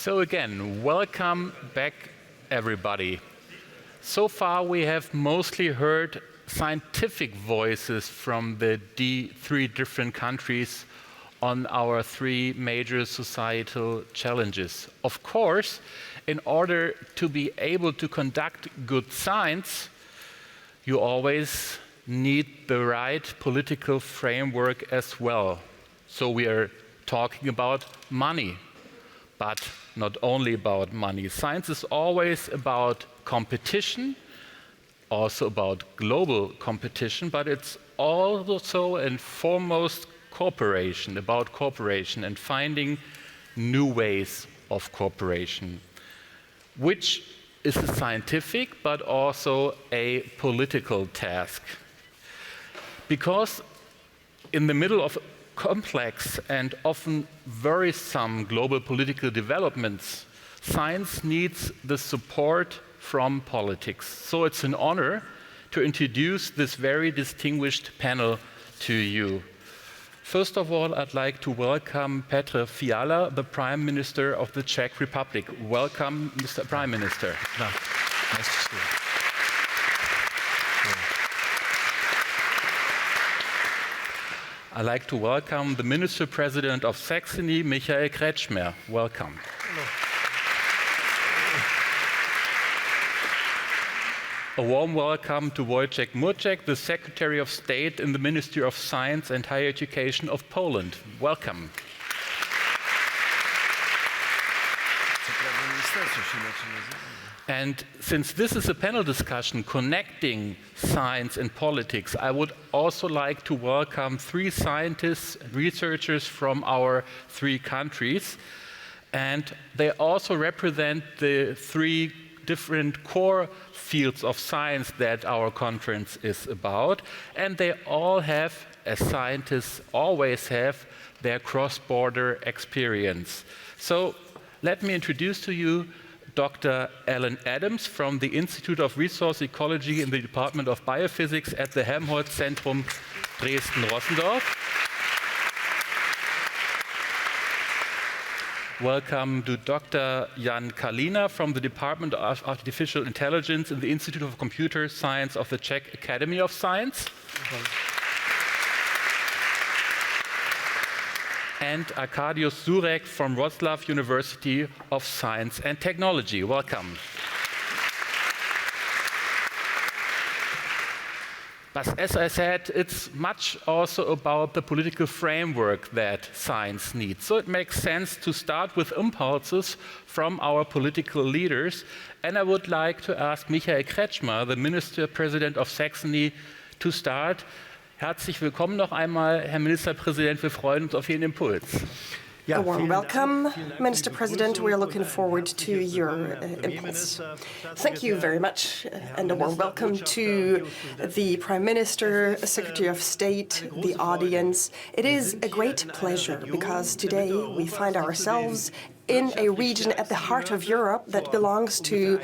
So again, welcome back everybody. So far we have mostly heard scientific voices from the three different countries on our three major societal challenges. Of course, in order to be able to conduct good science, you always need the right political framework as well. So we are talking about money, but not only about money. Science is always about competition, also about global competition, but it's also and foremost cooperation, about cooperation and finding new ways of cooperation, which is a scientific but also a political task. Because in the middle of complex and often worrisome global political developments, science needs the support from politics. So it's an honor to introduce this very distinguished panel to you. First of all, I'd like to welcome Petr Fiala, the Prime Minister of the Czech Republic. Welcome, Mr. Prime Minister. No. Nice to see you. I'd like to welcome the Minister President of Saxony, Michael Kretschmer. Welcome. Hello. A warm welcome to Wojciech Murdzek, the Secretary of State in the Ministry of Science and Higher Education of Poland. Welcome. And since this is a panel discussion connecting science and politics, I would also like to welcome three scientists and researchers from our three countries. And they also represent the three different core fields of science that our conference is about. And they all have, as scientists always have, their cross-border experience. So let me introduce to you Dr. Alan Adams from the Institute of Resource Ecology in the Department of Biophysics at the Helmholtz-Zentrum Dresden-Rossendorf. Welcome to Dr. Jan Kalina from the Department of Artificial Intelligence in the Institute of Computer Science of the Czech Academy of Science. And Arkadiusz Zurek from Wrocław University of Science and Technology. Welcome. But as I said, it's much also about the political framework that science needs. So it makes sense to start with impulses from our political leaders. And I would like to ask Michael Kretschmer, the Minister President of Saxony, to start. Herzlich willkommen noch einmal, Herr Ministerpräsident. Wir freuen uns auf Ihren Impuls. A warm welcome, Minister President. We are looking forward to your impulse. Thank you very much, and a warm welcome to the Prime Minister, Secretary of State, the audience. It is a great pleasure because today we find ourselves in a region at the heart of Europe that belongs to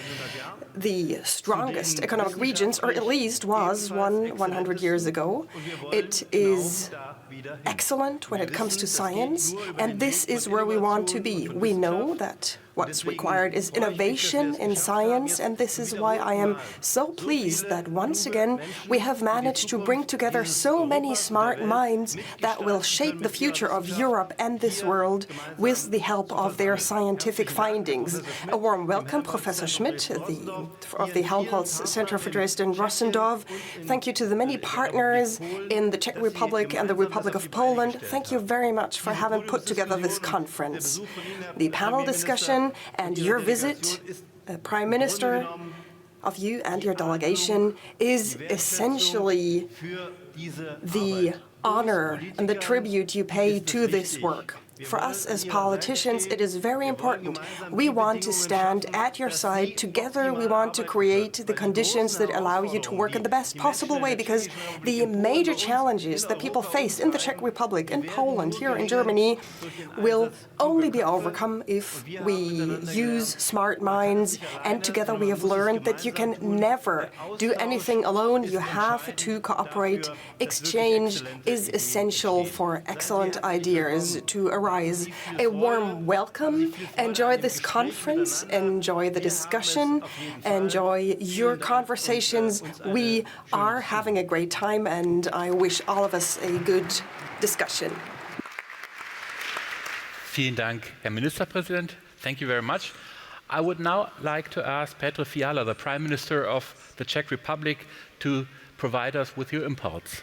the strongest economic regions, or at least was 100 years ago. It is excellent when it comes to science, and this is where we want to be. We know that what's required is innovation in science, and this is why I am so pleased that once again we have managed to bring together so many smart minds that will shape the future of Europe and this world with the help of their scientific findings. A warm welcome, Professor Schmidt of the Helmholtz-Zentrum Dresden-Rossendorf. Thank you to the many partners in the Czech Republic and the Republic of Poland. Thank you very much for having put together this conference. The panel discussion and your visit, Prime Minister, of you and your delegation is essentially the honor and the tribute you pay to this work. For us as politicians, it is very important. We want to stand at your side. Together, we want to create the conditions that allow you to work in the best possible way, because the major challenges that people face in the Czech Republic, in Poland, here in Germany, will only be overcome if we use smart minds. And together we have learned that you can never do anything alone. You have to cooperate. Exchange is essential for excellent ideas to arise. Prize. A warm welcome. Enjoy this conference, enjoy the discussion, enjoy your conversations. We are having a great time, and I wish all of us a good discussion. Vielen Dank, Herr Ministerpräsident. Thank you very much. I would now like to ask Petr Fiala, the Prime Minister of the Czech Republic, to provide us with your impulse.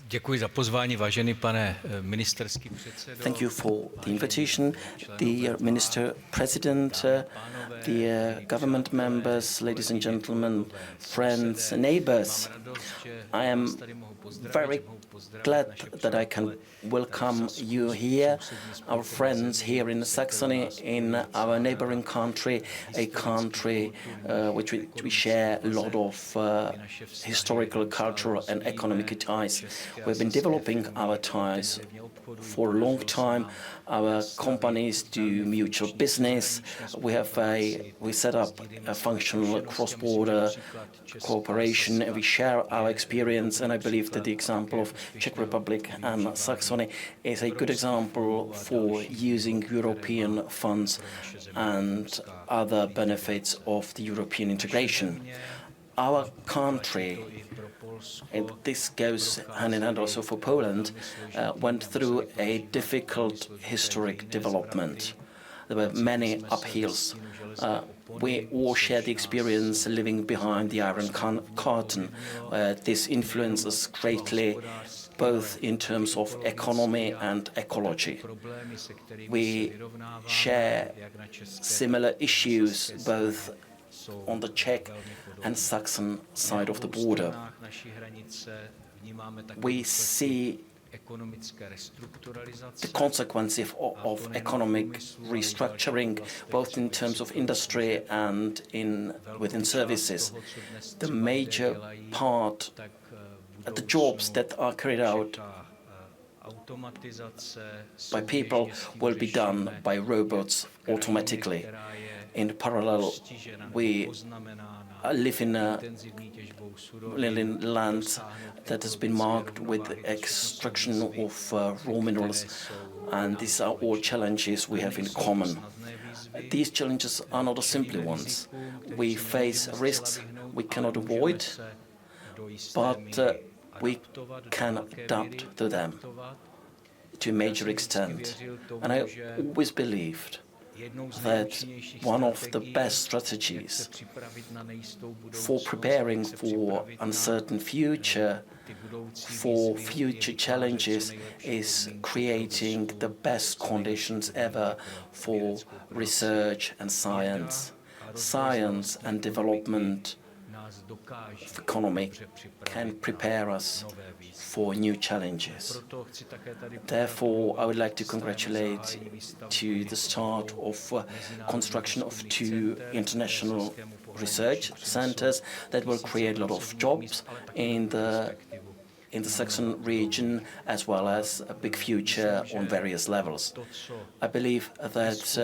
Děkuji za pozvání, vážený pane ministerský předsedo. Thank you for the invitation, dear Minister President, dear government members, ladies and gentlemen, friends, neighbors. I am very glad that I can welcome you here, our friends here in Saxony, in our neighboring country, a country which we share a lot of historical, cultural and economic ties. We've been developing our ties for a long time. Our companies do mutual business. We set up a functional cross-border cooperation, and we share our experience. And I believe that the example of Czech Republic and Saxony is a good example for using European funds and other benefits of the European integration. Our country, and this goes hand in hand also for Poland, went through a difficult historic development. There were many uphills. We all share the experience living behind the Iron Curtain. This influences greatly both in terms of economy and ecology. We share similar issues both on the Czech and Saxon side of the border. We see the consequences of economic restructuring, both in terms of industry and within services. The major part of the jobs that are carried out by people will be done by robots automatically. In parallel, we live in land that has been marked with extraction of raw minerals, and these are all challenges we have in common. These challenges are not simple ones. We face risks we cannot avoid, but we can adapt to them to a major extent. And I always believed that one of the best strategies for preparing for uncertain future, for future challenges, is creating the best conditions ever for research and science. Science and development of economy can prepare us for new challenges. Therefore, I would like to congratulate to the start of construction of 2 international research centers that will create a lot of jobs in the Saxon region, as well as a big future on various levels. I believe that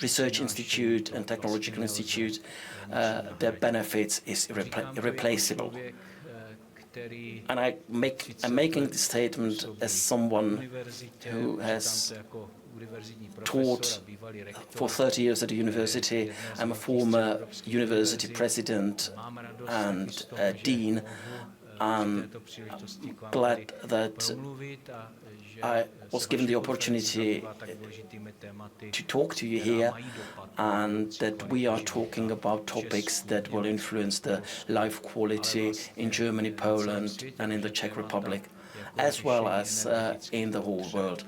research institute and technological institute, their benefits is irreplaceable. And I'm making this statement as someone who has taught for 30 years at a university. I'm a former university president and dean. I'm glad that I was given the opportunity to talk to you here, and that we are talking about topics that will influence the life quality in Germany, Poland, and in the Czech Republic, as well as in the whole world,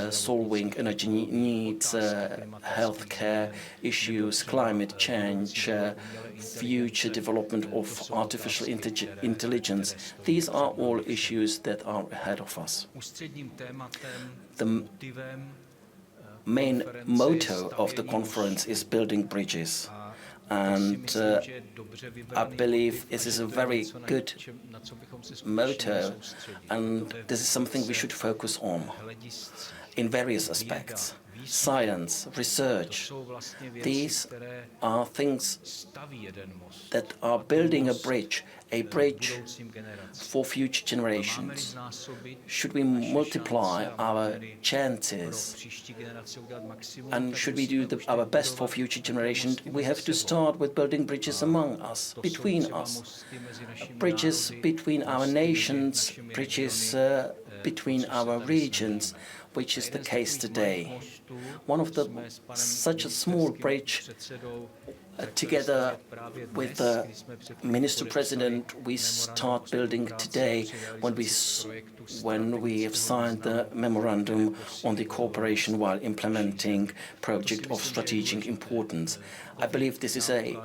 solving energy needs, healthcare issues, climate change, future development of artificial intelligence. These are all issues that are ahead of us. The main motto of the conference is building bridges. And I believe this is a very good motto, and this is something we should focus on in various aspects. science, research. These are things that are building a bridge for future generations. Should we multiply our chances and should we do our best for future generations, we have to start with building bridges among us, between us. Bridges between our nations, bridges between our regions, which is the case today. Such a small bridge, together with the Minister President, we start building today when we have signed the memorandum on the cooperation while implementing project of strategic importance. I believe this is a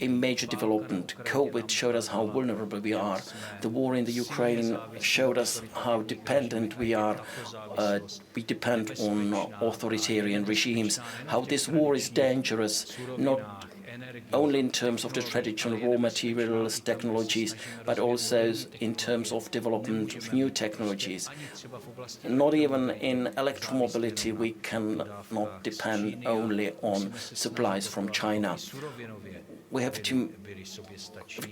major development. COVID showed us how vulnerable we are. The war in the Ukraine showed us how dependent we are. We depend on authoritarian regimes, how this war is dangerous, not only in terms of the traditional raw materials, technologies, but also in terms of development of new technologies. Not even in electromobility we cannot depend only on supplies from China. We have to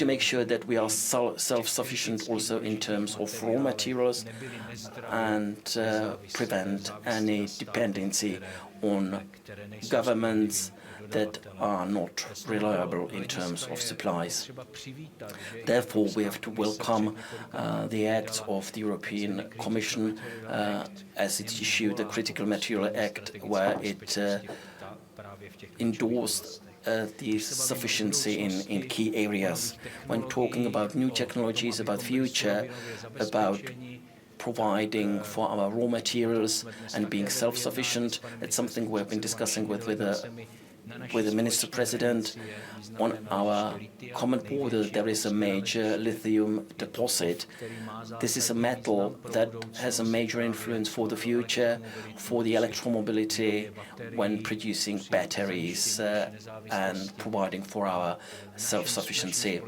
make sure that we are self-sufficient also in terms of raw materials and prevent any dependency on governments that are not reliable in terms of supplies. Therefore, we have to welcome the acts of the European Commission as it issued the Critical Material Act, where it endorsed the sufficiency in key areas. When talking about new technologies, about future, about providing for our raw materials and being self-sufficient, it's something we have been discussing with the Minister President. On our common border there is a major lithium deposit. This is a metal that has a major influence for the future, for the electromobility when producing batteries and providing for our self-sufficiency.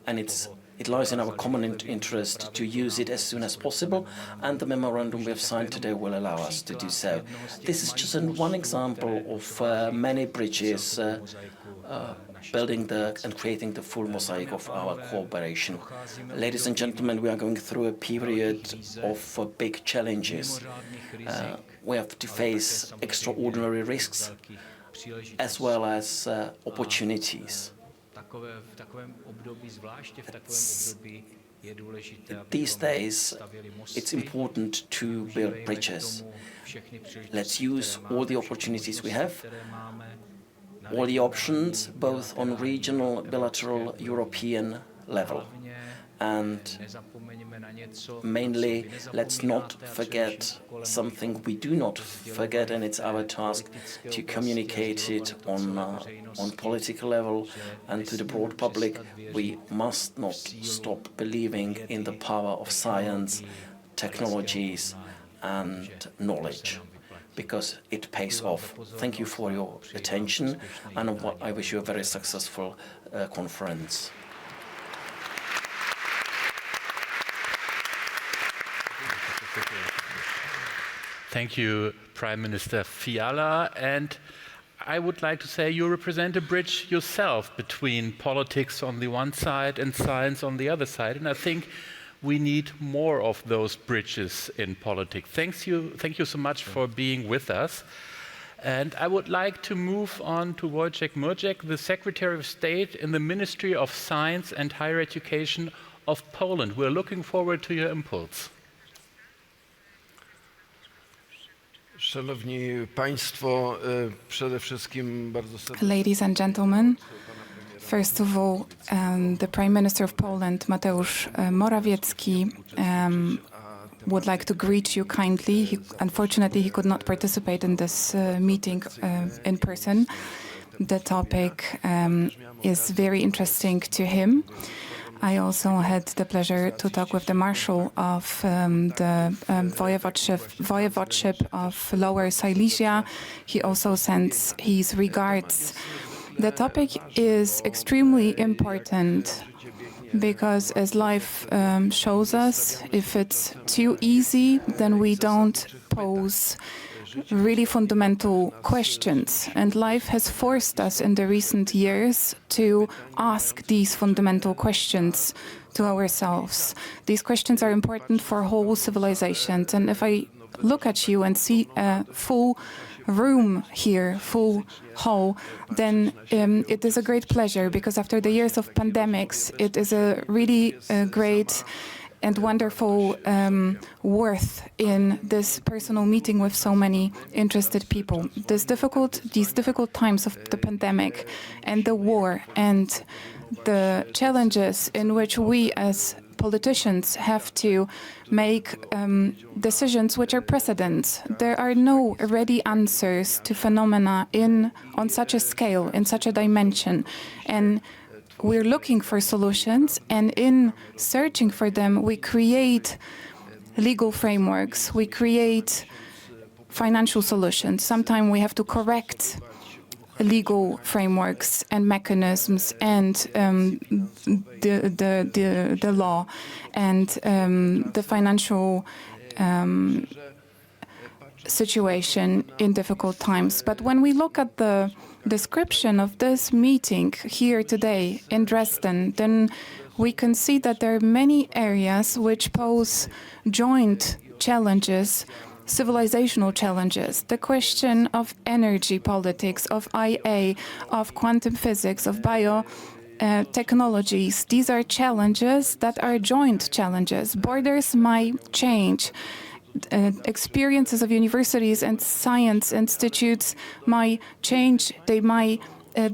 And it lies in our common interest to use it as soon as possible, and the memorandum we have signed today will allow us to do so. This is just one example of many bridges building and creating the full mosaic of our cooperation. Ladies and gentlemen, we are going through a period of big challenges. We have to face extraordinary risks as well as opportunities. These days, it's important to build bridges. Let's use all the opportunities we have, all the options, both on regional, bilateral, European level. And mainly, let's not forget something we do not forget, and it's our task to communicate it on political level and to the broad public. We must not stop believing in the power of science, technologies and knowledge, because it pays off. Thank you for your attention, and I wish you a very successful conference. Thank you, Prime Minister Fiala. And I would like to say you represent a bridge yourself between politics on the one side and science on the other side. And I think we need more of those bridges in politics. Thank you so much for being with us. And I would like to move on to Wojciech Murdzek, the Secretary of State in the Ministry of Science and Higher Education of Poland. We're looking forward to your impulse. Szanowni Państwo, przede wszystkim bardzo serdecznie. Ladies and gentlemen, first of all, the Prime Minister of Poland, Mateusz Morawiecki, would like to greet you kindly. Unfortunately, he could not participate in this meeting in person. The topic is very interesting to him. I also had the pleasure to talk with the Marshal of the Voivodeship of Lower Silesia. He also sends his regards. The topic is extremely important because, as life shows us, if it's too easy, then we don't pose really fundamental questions, and life has forced us in the recent years to ask these fundamental questions to ourselves. These questions are important for whole civilizations, and if I look at you and see a full room here, full hall, then it is a great pleasure, because after the years of pandemics, it is a really great and wonderful worth in this personal meeting with so many interested people. These difficult times of the pandemic and the war and the challenges in which we as politicians have to make decisions which are precedents. There are no ready answers to phenomena on such a scale, in such a dimension. And we're looking for solutions, and in searching for them, we create legal frameworks, we create financial solutions. Sometimes we have to correct legal frameworks and mechanisms and the law and the financial situation in difficult times. But when we look at the description of this meeting here today in Dresden, then we can see that there are many areas which pose joint challenges, civilizational challenges. The question of energy politics, of IA, of quantum physics, of biotechnologies. These are challenges that are joint challenges. Borders might change. Experiences of universities and science institutes might change. They might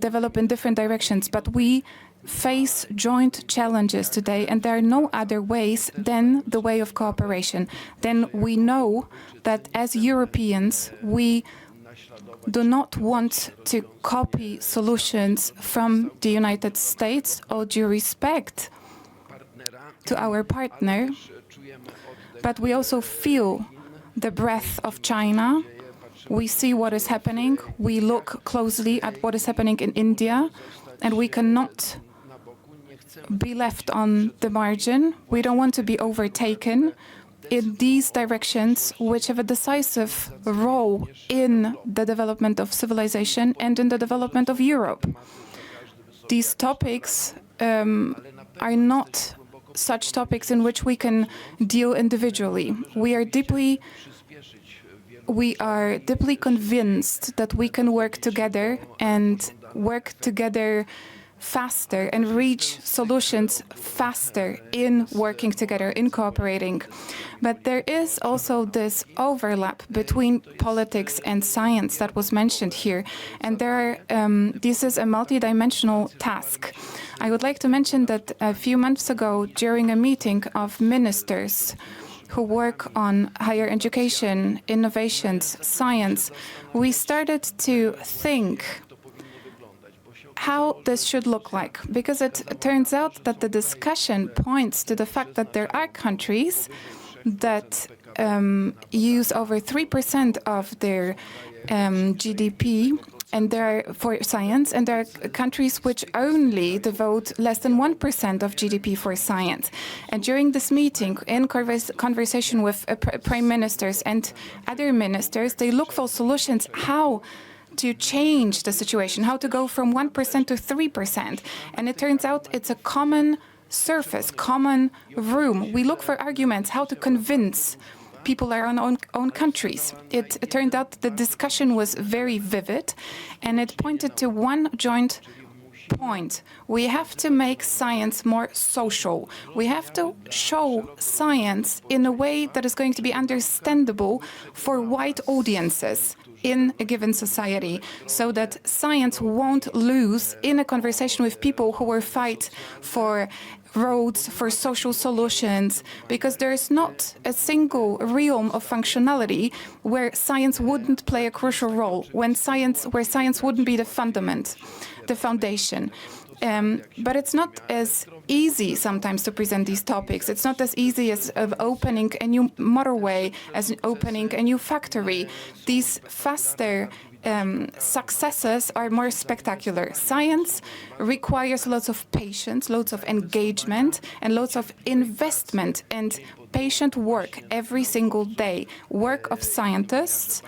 develop in different directions, but we face joint challenges today, and there are no other ways than the way of cooperation. Then we know that as Europeans, we do not want to copy solutions from the United States or due respect to our partner, but we also feel the breath of China. We see what is happening. We look closely at what is happening in India, and we cannot be left on the margin. We don't want to be overtaken in these directions, which have a decisive role in the development of civilization and in the development of Europe. These topics are not such topics in which we can deal individually. We are deeply convinced that we can work together faster and reach solutions faster in working together, in cooperating. But there is also this overlap between politics and science that was mentioned here, and this is a multidimensional task. I would like to mention that a few months ago, during a meeting of ministers who work on higher education, innovations, science, we started to think how this should look like, because it turns out that the discussion points to the fact that there are countries that use over 3% of their GDP and for science, and there are countries which only devote less than 1% of GDP for science. And during this meeting, in conversation with prime ministers and other ministers, they look for solutions how to change the situation, how to go from 1% to 3%. And it turns out it's a common surface, common room. We look for arguments, how to convince people in our own countries. It turned out the discussion was very vivid, and it pointed to one joint point. We have to make science more social. We have to show science in a way that is going to be understandable for wide audiences in a given society, so that science won't lose in a conversation with people who will fight for roads, for social solutions, because there is not a single realm of functionality where science wouldn't play a crucial role, where science wouldn't be the fundament, the foundation. But it's not as easy sometimes to present these topics. It's not as easy as opening a new motorway, as opening a new factory. These faster successes are more spectacular. Science requires lots of patience, lots of engagement, and lots of investment and patient work every single day. Work of scientists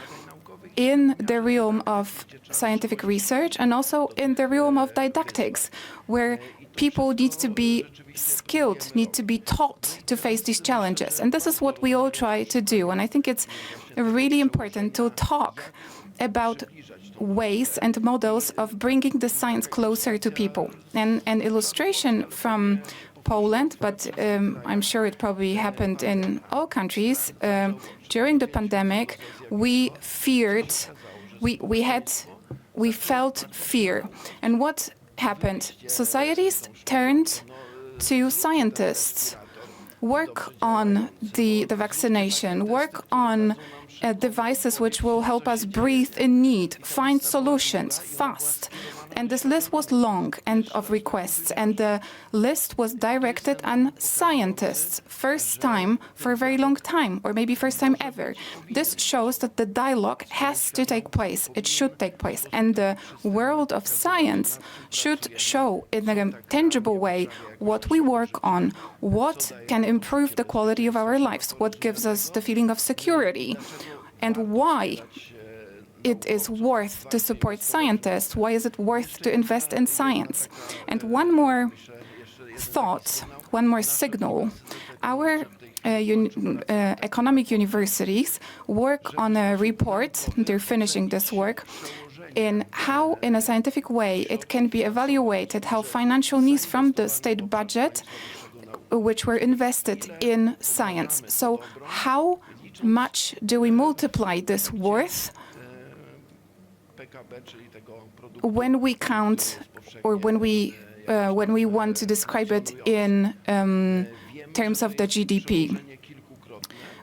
in the realm of scientific research and also in the realm of didactics, where people need to be skilled, need to be taught to face these challenges. And this is what we all try to do. And I think it's really important to talk about ways and models of bringing the science closer to people. And an illustration from Poland, but I'm sure it probably happened in all countries. During the pandemic, we felt fear. And what happened? Societies turned to scientists, work on the vaccination, work on devices which will help us breathe in need, find solutions fast. And this list was long and of requests, and the list was directed on scientists, first time for a very long time, or maybe first time ever. This shows that the dialogue has to take place, it should take place, and the world of science should show in a tangible way what we work on, what can improve the quality of our lives, what gives us the feeling of security, and why it is worth to support scientists, why is it worth to invest in science. And one more thought, one more signal. Our economic universities work on a report, they're finishing this work, in how, in a scientific way, it can be evaluated how financial needs from the state budget, which were invested in science. So how much do we multiply this worth when we count, or when we want to describe it in terms of the GDP?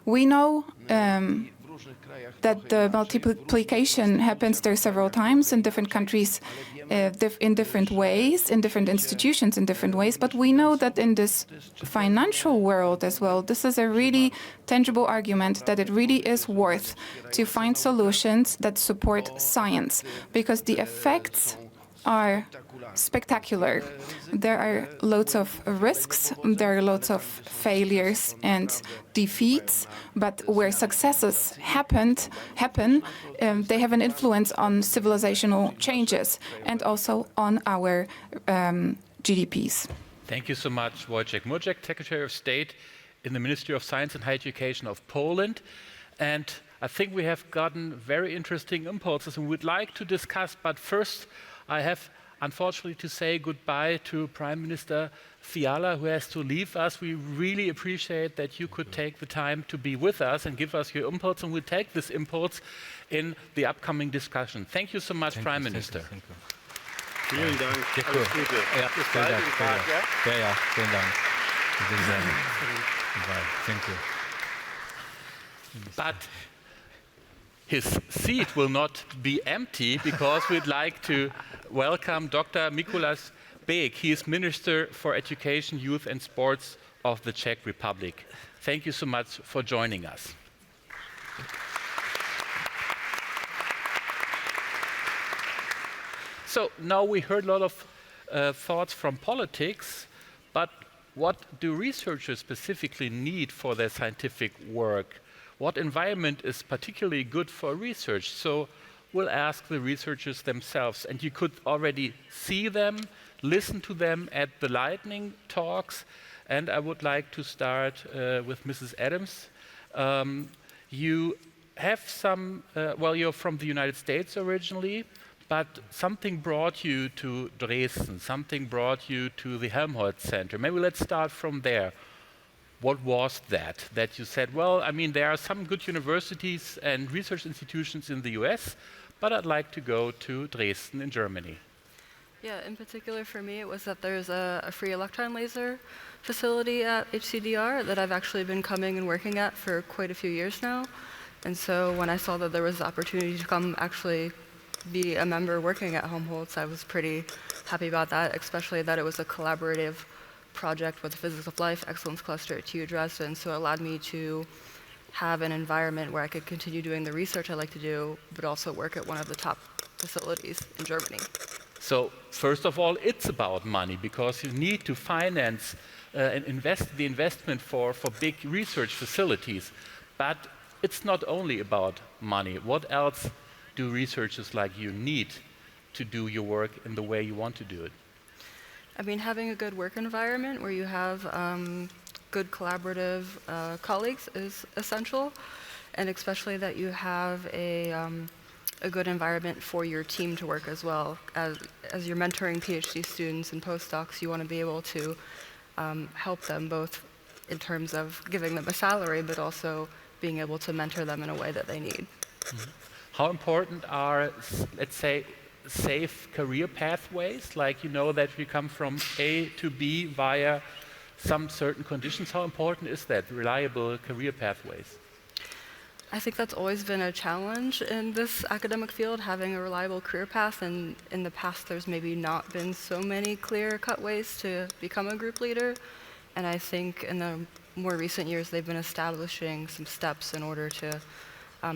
We know that the multiplication happens there several times in different countries, in different ways, in different institutions in different ways, but we know that in this financial world as well, this is a really tangible argument that it really is worth to find solutions that support science, because the effects are spectacular. There are lots of risks, there are lots of failures and defeats, but where successes happen, they have an influence on civilizational changes and also on our GDPs. Thank you so much, Wojciech Murdzek, Secretary of State in the Ministry of Science and Higher Education of Poland. And I think we have gotten very interesting impulses and we'd like to discuss, but first I have unfortunately to say goodbye to Prime Minister Fiala, who has to leave us. We really appreciate that you could take the time to be with us and give us your impulse, and we'll take this impulse in the upcoming discussion. Thank you so much, Prime Minister. Thank you. Vielen Dank. Alles Gute. Ja, Bis vielen bald Dank. in Prag, ja? Ja, vielen Dank. Thank you. But his seat will not be empty, because we'd like to welcome Dr. Mikuláš Bek. He is Minister for Education, Youth and Sports of the Czech Republic. Thank you so much for joining us. So now we heard a lot of thoughts from politics, but what do researchers specifically need for their scientific work? What environment is particularly good for research? So we'll ask the researchers themselves, and you could already see them, listen to them at the lightning talks. And I would like to start with Mrs. Adams. You have some, well, you're from the United States originally, but something brought you to Dresden, something brought you to the Helmholtz-Zentrum. Maybe let's start from there. What was that you said, well, I mean, there are some good universities and research institutions in the US, but I'd like to go to Dresden in Germany? Yeah, in particular for me, it was that there's a free electron laser facility at HZDR that I've actually been coming and working at for quite a few years now. And so when I saw that there was the opportunity to come actually be a member working at Helmholtz, I was pretty happy about that, especially that it was a collaborative project with the Physics of Life Excellence Cluster at TU Dresden, so it allowed me to have an environment where I could continue doing the research I like to do, but also work at one of the top facilities in Germany. So first of all, it's about money, because you need to finance and invest the investment for big research facilities. But it's not only about money. What else do researchers like you need to do your work in the way you want to do it? I mean, having a good work environment where you have good collaborative colleagues is essential, and especially that you have a good environment for your team to work as well. As you're mentoring PhD students and postdocs, you want to be able to help them both in terms of giving them a salary, but also being able to mentor them in a way that they need. Mm-hmm. How important are, let's say, safe career pathways, like you know that you come from A to B via some certain conditions? How important is that, reliable career pathways? I think that's always been a challenge in this academic field, having a reliable career path, and in the past there's maybe not been so many clear-cut ways to become a group leader, and I think in the more recent years they've been establishing some steps in order to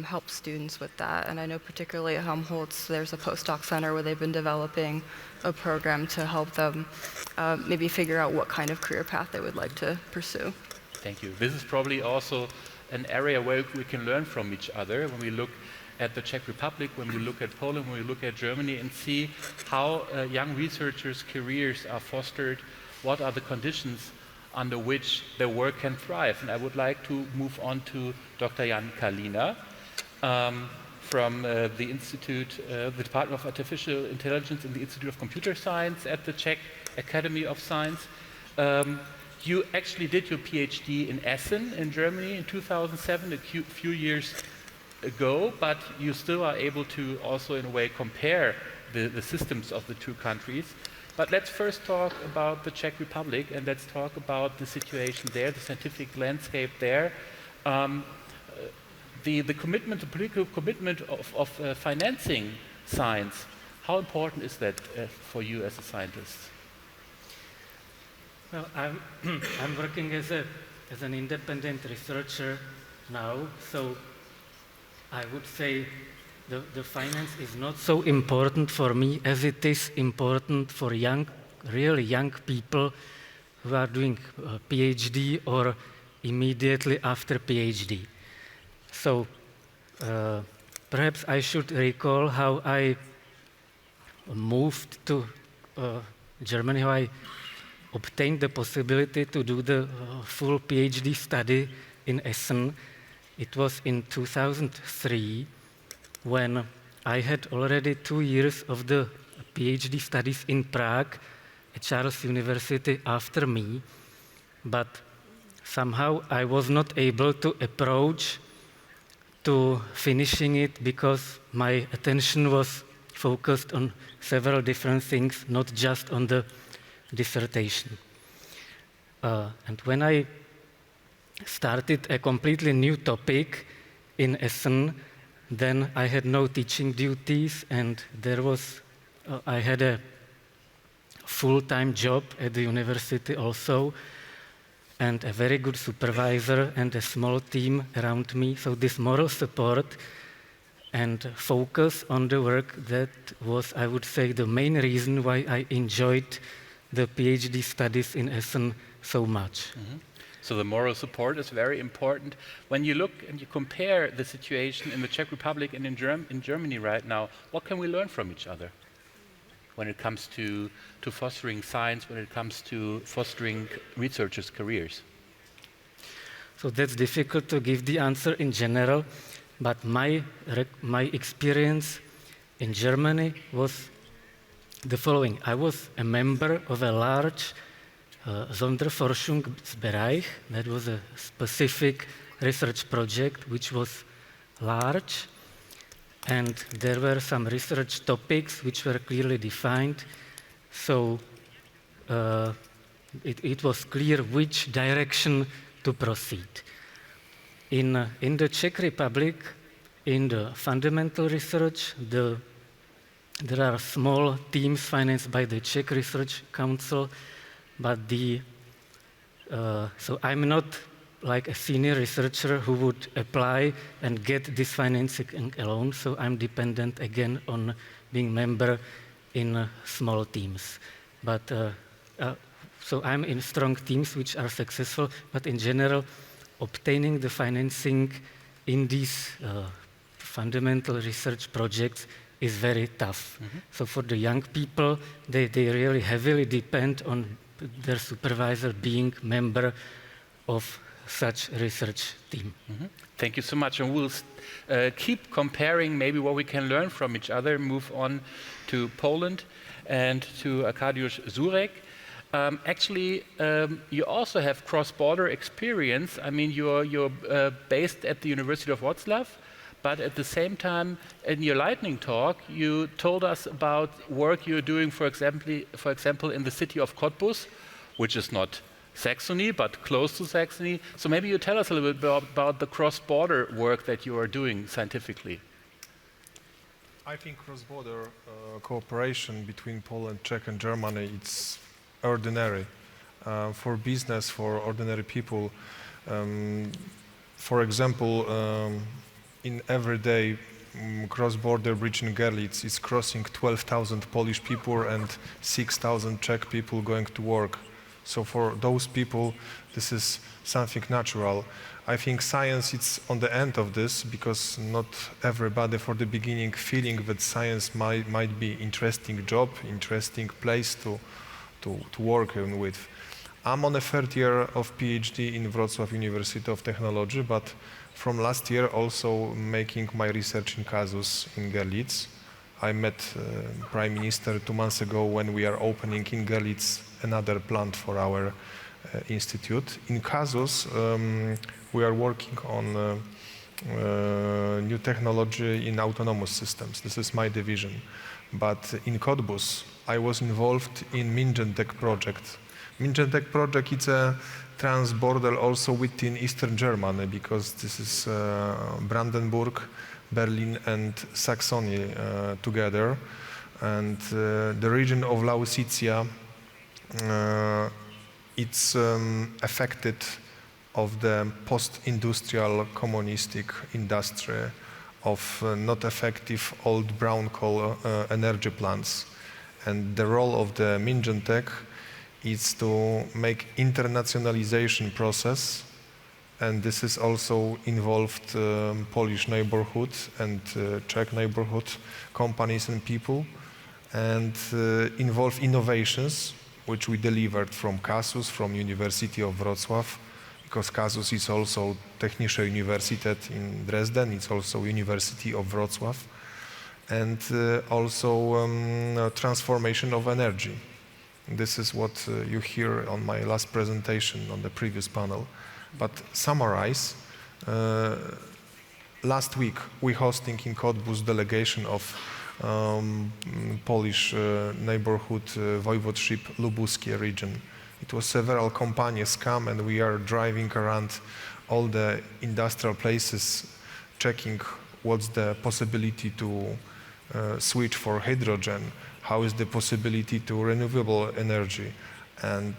help students with that. And I know particularly at Helmholtz, there's a postdoc center where they've been developing a program to help them maybe figure out what kind of career path they would like to pursue. Thank you. This is probably also an area where we can learn from each other when we look at the Czech Republic, when we look at Poland, when we look at Germany, and see how young researchers' careers are fostered, what are the conditions under which their work can thrive. And I would like to move on to Dr. Jan Kalina, from the Institute, the Department of Artificial Intelligence in the Institute of Computer Science at the Czech Academy of Science. You actually did your PhD in Essen in Germany in 2007, a few years ago, but you still are able to also in a way compare the systems of the two countries. But let's first talk about the Czech Republic, and let's talk about the situation there, the scientific landscape there. The commitment, the political commitment of financing science, how important is that for you as a scientist? Well, I'm working as an independent researcher now, so I would say the finance is not so important for me as it is important for really young people who are doing a PhD or immediately after PhD. So perhaps I should recall how I moved to Germany, how I obtained the possibility to do the full PhD study in Essen. It was in 2003 when I had already 2 years of the PhD studies in Prague at Charles University after me, but somehow I was not able to approach to finishing it because my attention was focused on several different things, not just on the dissertation. And when I started a completely new topic in Essen, then I had no teaching duties, and I had a full-time job at the university also, and a very good supervisor and a small team around me. So this moral support and focus on the work, that was, I would say, the main reason why I enjoyed the PhD studies in Essen so much. Mm-hmm. So the moral support is very important. When you look and you compare the situation in the Czech Republic and in Germany right now, what can we learn from each other when it comes to fostering science, when it comes to fostering researchers' careers? So that's difficult to give the answer in general, but my experience in Germany was the following. I was a member of a large Sonderforschungsbereich. That was a specific research project which was large, and there were some research topics which were clearly defined. So it was clear which direction to proceed. In the Czech Republic, in the fundamental research, there are small teams financed by the Czech Research Council, but so I'm not like a senior researcher who would apply and get this financing alone, so I'm dependent again on being member in small teams. But so I'm in strong teams which are successful, but in general, obtaining the financing in these fundamental research projects is very tough. So for the young people, they really heavily depend on their supervisor being member of such research team. Thank you so much. And we'll keep comparing maybe what we can learn from each other, move on to Poland and to Arkadiusz Zurek. Actually, you also have cross-border experience. I mean, you're based at the University of Wrocław, but at the same time, in your lightning talk, you told us about work you're doing, for example, in the city of Cottbus, which is not Saxony, but close to Saxony. So maybe you tell us a little bit about the cross-border work that you are doing scientifically. I think cross-border cooperation between Poland, Czech and Germany, it's ordinary. For business, for ordinary people. For example, in everyday cross-border bridge in Görlitz is crossing 12,000 Polish people and 6,000 Czech people going to work. So for those people, this is something natural. I think science is on the end of this because not everybody for the beginning feeling that science might be interesting job, interesting place to work with. I'm on the third year of PhD in Wrocław University of Technology, but from last year also making my research in Kazus in Görlitz. I met Prime Minister 2 months ago when we are opening in Görlitz another plant for our institute. In Kazus, we are working on new technology in autonomous systems. This is my division. But in Cottbus, I was involved in Mingentech project. Mingentech project is a trans-border also within Eastern Germany because this is Brandenburg, Berlin and Saxony together. And the region of Lausitsia, it's affected of the post-industrial communistic industry of not effective old brown coal energy plants. And the role of the Mingentech is to make internationalization process, and this is also involved Polish neighborhood and Czech neighborhood companies and people, and involve innovations which we delivered from Kazus, from University of Wrocław, because Kazus is also Technische Universität in Dresden, it's also University of Wrocław, and also transformation of energy. This is what you hear on my last presentation on the previous panel. But summarize, last week we hosting in Cottbus delegation of Polish neighborhood voivodeship Lubuskie region. It was several companies come and we are driving around all the industrial places, checking what's the possibility to switch for hydrogen, how is the possibility to renewable energy. And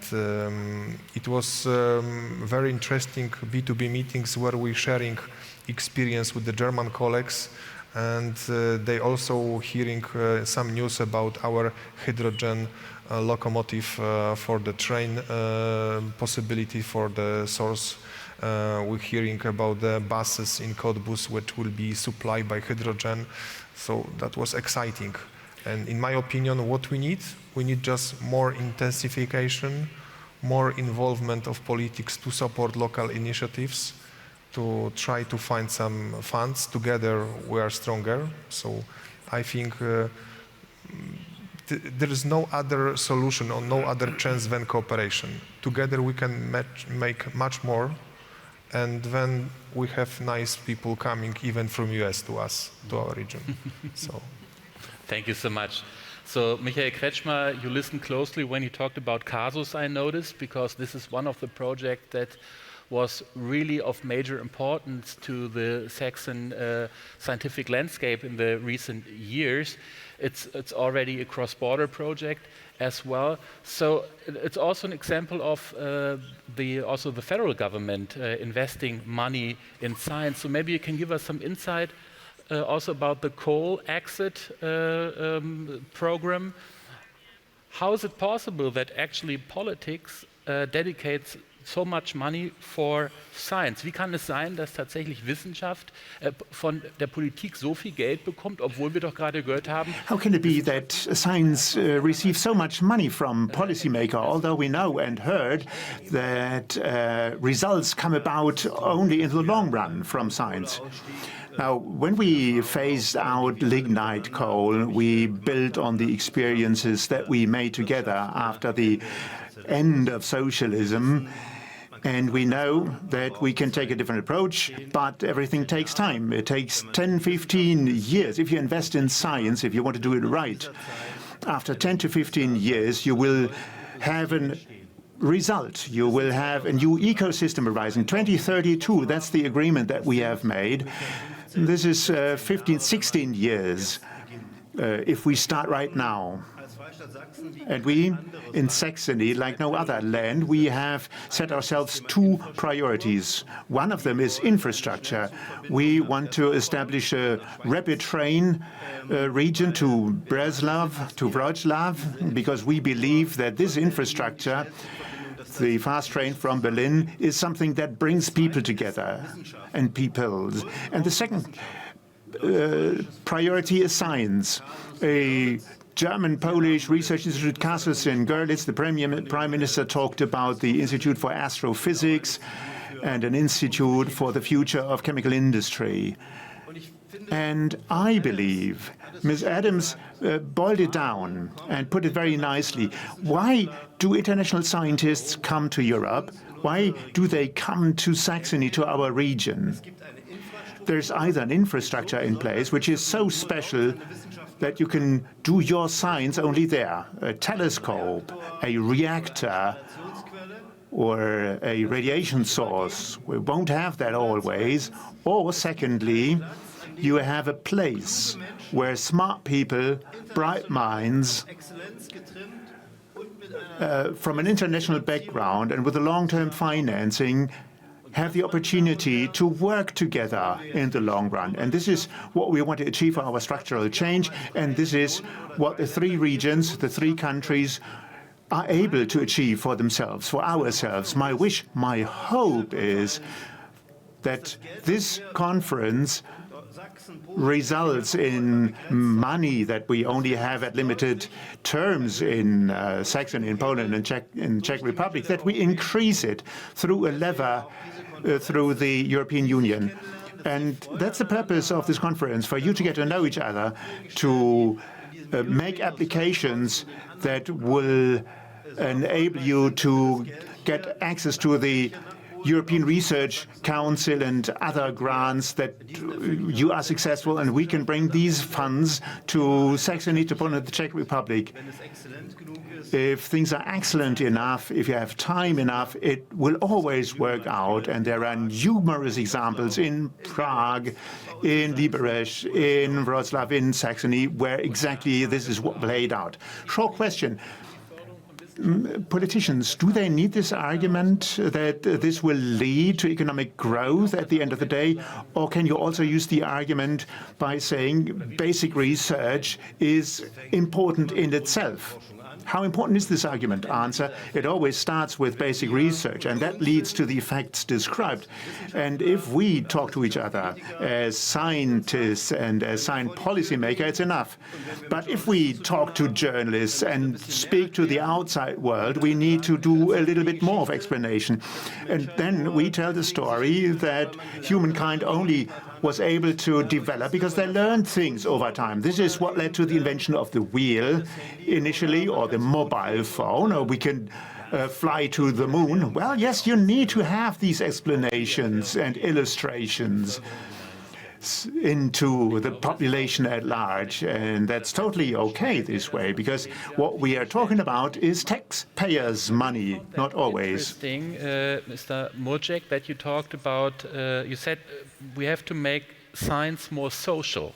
it was very interesting B2B meetings where we sharing experience with the German colleagues, and they also hearing some news about our hydrogen locomotive for the train possibility for the source. We're hearing about the buses in Cottbus which will be supplied by hydrogen. So that was exciting. And in my opinion, what we need just more intensification, more involvement of politics to support local initiatives, to try to find some funds. Together we are stronger. So I think there is no other solution or no other chance than cooperation. Together we can make much more, and then we have nice people coming even from US to us, to our region. So. Thank you so much. So, Michael Kretschmer, you listened closely when he talked about Kazus, I noticed, because this is one of the projects that was really of major importance to the Saxon scientific landscape in the recent years. It's already a cross-border project as well. So it's also an example of the federal government investing money in science. So maybe you can give us some insight also about the coal exit program. How is it possible that actually politics dedicates so much money for science. Wie kann es sein, dass tatsächlich Wissenschaft von der Politik so viel Geld bekommt, obwohl wir doch gerade gehört haben? How can it be that science receives so much money from policymakers, although we know and heard that results come about only in the long run from science? Now, when we phased out lignite coal, we built on the experiences that we made together after the end of socialism. And we know that we can take a different approach, but everything takes time. It takes 10, 15 years. If you invest in science, if you want to do it right, after 10 to 15 years, you will have a result. You will have a new ecosystem arising. 2032, that's the agreement that we have made. This is 15, 16 years if we start right now. And we, in Saxony, like no other land, we have set ourselves two priorities. One of them is infrastructure. We want to establish a rapid train region to Breslav, to Wrocław, because we believe that this infrastructure, the fast train from Berlin, is something that brings people together and peoples. And the second priority is science. A German-Polish research institute, Kassel in Görlitz, the Prime Minister talked about the Institute for Astrophysics and an institute for the future of chemical industry. And I believe Ms. Adams boiled it down and put it very nicely. Why do international scientists come to Europe? Why do they come to Saxony, to our region? There's either an infrastructure in place, which is so special that you can do your science only there. A telescope, a reactor, or a radiation source. We won't have that always. Or secondly, you have a place where smart people, bright minds, from an international background and with a long-term financing, have the opportunity to work together in the long run. And this is what we want to achieve for our structural change, and this is what the three regions, the three countries, are able to achieve for themselves, for ourselves. My wish, my hope is that this conference results in money that we only have at limited terms in Saxony, in Poland, and in Czech Republic, that we increase it through a lever through the European Union. And that's the purpose of this conference, for you to get to know each other, to make applications that will enable you to get access to the European Research Council and other grants, that you are successful and we can bring these funds to Saxony, to Poland, the Czech Republic. If things are excellent enough, if you have time enough, it will always work out. And there are numerous examples in Prague, in Liberec, in Wrocław, in Saxony, where exactly this is what played out. Short question. Politicians, do they need this argument that this will lead to economic growth at the end of the day? Or can you also use the argument by saying basic research is important in itself? How important is this argument? Answer, it always starts with basic research, and that leads to the effects described. And if we talk to each other as scientists and as science policymakers, it's enough. But if we talk to journalists and speak to the outside world, we need to do a little bit more of explanation. And then we tell the story that humankind only was able to develop because they learned things over time. This is what led to the invention of the wheel initially, or the mobile phone, or we can fly to the moon. Well, yes, you need to have these explanations and illustrations into the population at large, and that's totally okay this way, because what we are talking about is taxpayers' money, not always. Interesting, Mr. Murdzek, that you talked about, you said we have to make science more social.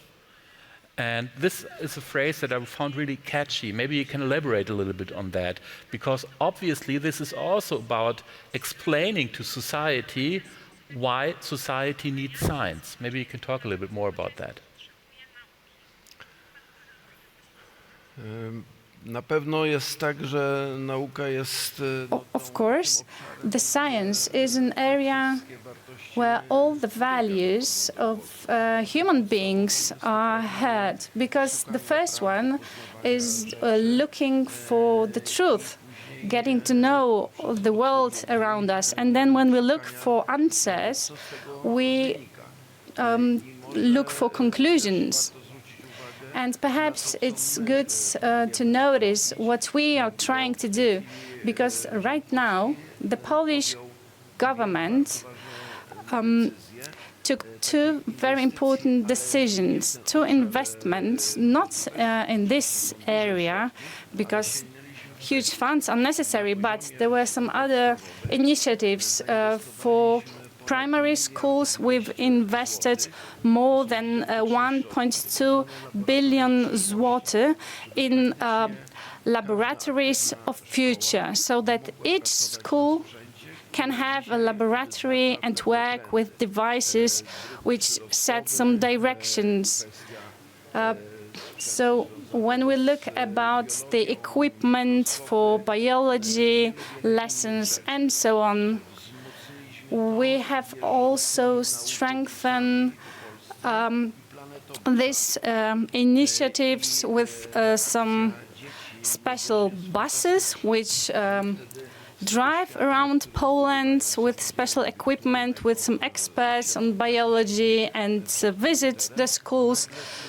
And this is a phrase that I found really catchy. Maybe you can elaborate a little bit on that, because obviously this is also about explaining to society why society needs science. Maybe you can talk a little bit more about that. Na pewno jest tak, że nauka jest... Of course, the science is an area where all the values of human beings are heard, because the first one is looking for the truth, getting to know the world around us. And then when we look for answers, we look for conclusions. And perhaps it's good to notice what we are trying to do, because right now the Polish government took two very important decisions, two investments, not in this area, because huge funds are necessary, but there were some other initiatives for primary schools. We've invested more than 1.2 billion zloty in laboratories of future, so that each school can have a laboratory and work with devices which set some directions. So when we look about the equipment for biology lessons and so on, we have also strengthened these initiatives with some special buses which drive around Poland with special equipment, with some experts on biology, and visit the schools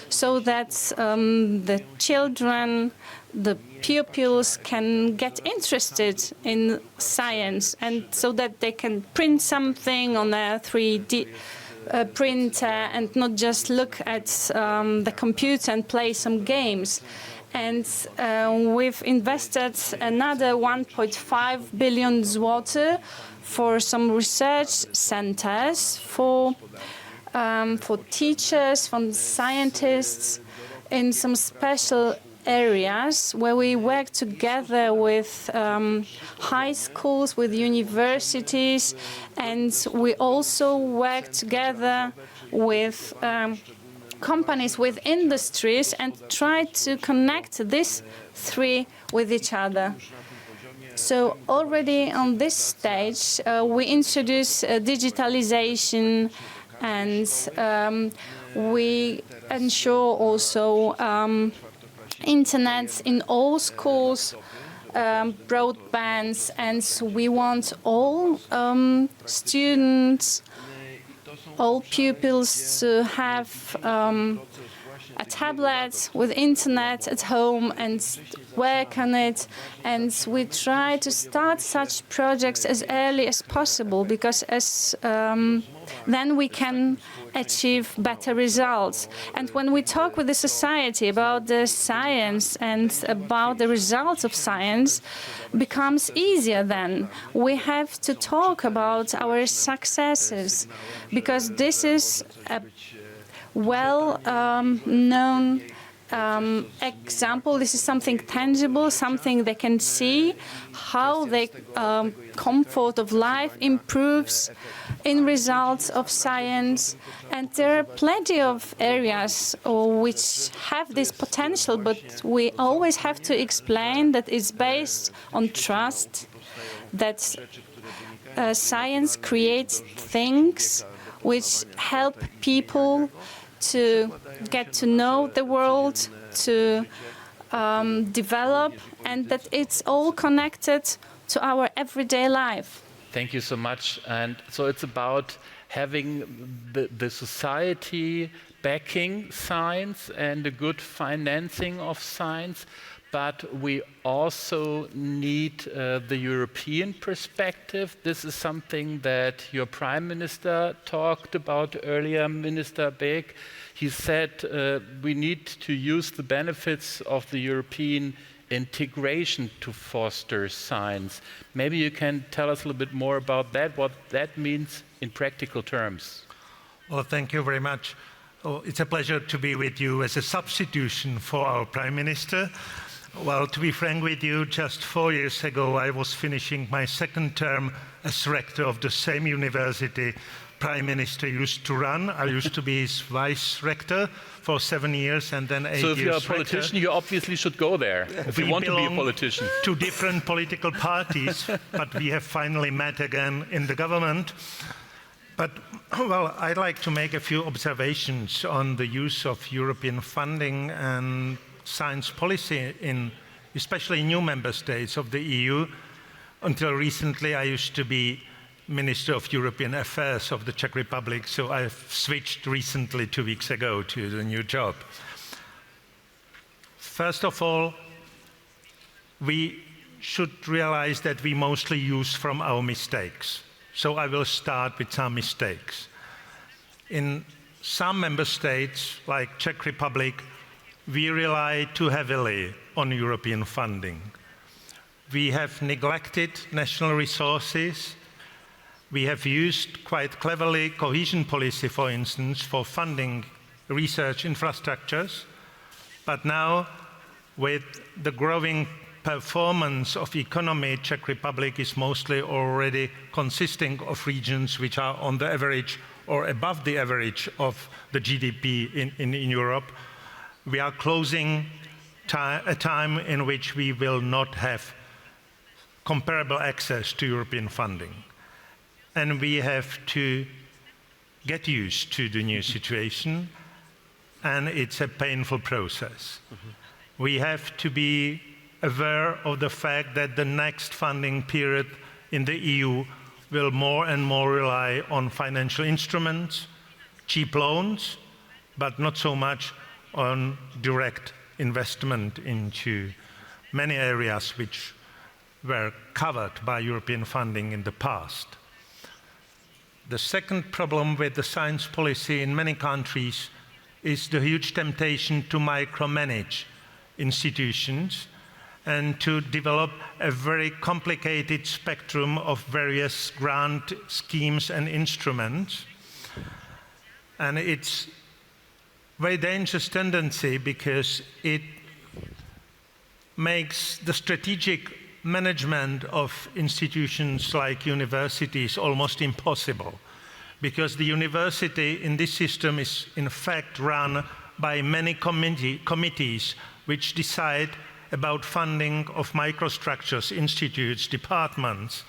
so that the children, the pupils can get interested in science, and so that they can print something on a 3D printer and not just look at the computer and play some games. And we've invested another 1.5 billion zloty for some research centers for teachers, for scientists in some special areas where we work together with high schools, with universities, and we also work together with companies, with industries, and try to connect these three with each other. So already on this stage, we introduce digitalization, and we ensure also internet in all schools, broadbands, and we want all students, all pupils to have a tablet with internet at home and work on it. And we try to start such projects as early as possible, because then we can achieve better results. And when we talk with the society about the science and about the results of science, becomes easier then. We have to talk about our successes, because this is a well-known example. This is something tangible, something they can see, how the comfort of life improves in results of science. And there are plenty of areas which have this potential, but we always have to explain that it's based on trust, that science creates things which help people to get to know the world, to develop, and that it's all connected to our everyday life. Thank you so much. And so it's about having the society backing science and a good financing of science, but we also need the European perspective. This is something that your Prime Minister talked about earlier, Minister Beck. He said we need to use the benefits of the European integration to foster science. Maybe you can tell us a little bit more about that, what that means in practical terms. Well, thank you very much. Oh, it's a pleasure to be with you as a substitution for our Prime Minister. Well, to be frank with you, just 4 years ago, I was finishing my second term as rector of the same university Prime Minister used to run. I used to be his vice rector for 7 years and then 8 years. So if you're a politician, you obviously should go there, if you want to be a politician. To different political parties, but we have finally met again in the government. But, well, I'd like to make a few observations on the use of European funding and science policy in especially new member states of the EU. Until recently, I used to be Minister of European Affairs of the Czech Republic, so I've switched recently 2 weeks ago to the new job. First of all, we should realize that we mostly use from our mistakes. So I will start with some mistakes. In some member states, like Czech Republic, we rely too heavily on European funding. We have neglected national resources. We have used quite cleverly cohesion policy, for instance, for funding research infrastructures. But now, with the growing performance of economy, Czech Republic is mostly already consisting of regions which are on the average or above the average of the GDP in Europe. We are closing a time in which we will not have comparable access to European funding. And we have to get used to the new situation, and it's a painful process. We have to be aware of the fact that the next funding period in the EU will more and more rely on financial instruments, cheap loans, but not so much on direct investment into many areas which were covered by European funding in the past. The second problem with the science policy in many countries is the huge temptation to micromanage institutions and to develop a very complicated spectrum of various grant schemes and instruments. And it's a very dangerous tendency because it makes the strategic management of institutions like universities almost impossible, because the university in this system is in fact run by many committees which decide about funding of microstructures, institutes, departments,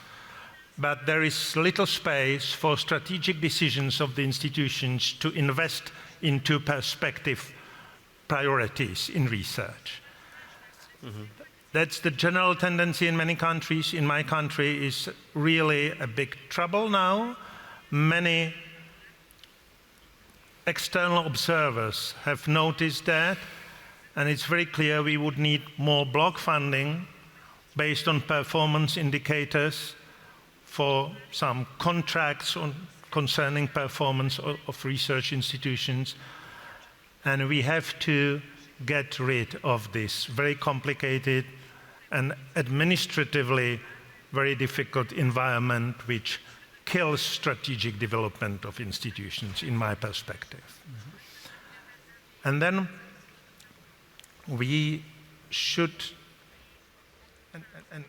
but there is little space for strategic decisions of the institutions to invest into perspective priorities in research. That's the general tendency in many countries. In my country is really a big trouble now. Many external observers have noticed that, and it's very clear we would need more block funding based on performance indicators for some contracts concerning performance of research institutions. And we have to get rid of this very complicated and administratively very difficult environment which kills strategic development of institutions, in my perspective. And then we should, and